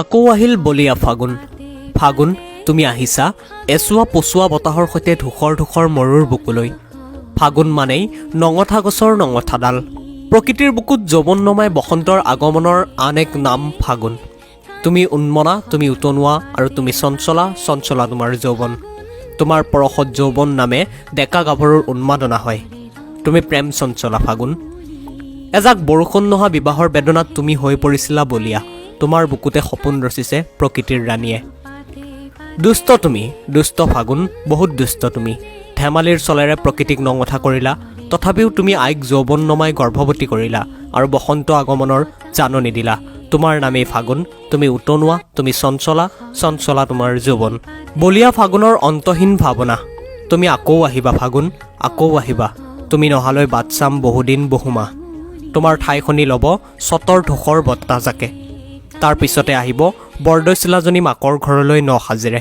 আকৌ আহিল বলিয়া ফাগুন। ফাগুন তুমি আহিছা এচুৱা পচুৱা বতাহৰ সৈতে ধূসৰ ধূসৰ মৰুৰ বুকুলৈ। ফাগুন মানেই নঙঠা গছৰ নঙঠাডাল। প্ৰকৃতিৰ বুকুত যৌৱন নমাই বসন্তৰ আগমনৰ আন এক নাম ফাগুন। তুমি উন্মনা, তুমি উতনোৱা আৰু তুমি চঞ্চলা, চঞ্চলা তোমাৰ যৌৱন। তোমাৰ পৰশত যৌৱন নামে ডেকা গাভৰুৰ উন্মাদনা হয়। তুমি প্ৰেম চঞ্চলা ফাগুন। এজাক বৰষুণ নহা বিবাহৰ বেদনাত তুমি হৈ পৰিছিলা বলিয়া। তোমাৰ বুকুতে সপোন ৰচিছে প্ৰকৃতিৰ ৰাণীয়ে। দুষ্ট তুমি, দুষ্ট ফাগুন, বহুত দুষ্ট তুমি। ধেমালিৰ চলেৰে প্ৰকৃতিক নঙঠা কৰিলা, তথাপিও তুমি আইক যৌৱন নমাই গৰ্ভৱতী কৰিলা আৰু বসন্ত আগমনৰ জাননী দিলা। তোমাৰ নামেই ফাগুন, তুমি উতনোৱা, তুমি চঞ্চলা, চঞ্চলা তোমাৰ যৌৱন। বলিয়া ফাগুনৰ অন্তহীন ভাৱনা। তুমি আকৌ আহিবা ফাগুন, আকৌ আহিবা। তুমি নহালৈ বাট চাম বহুদিন বহুমাহ। তোমাৰ ঠাইখনি ল'ব চতৰ ধূসৰ বতাহজাকে। তাৰ পিছতে আহিব বৰদৈচিলাজনী মাকৰ ঘৰলৈ ন সাজেৰে।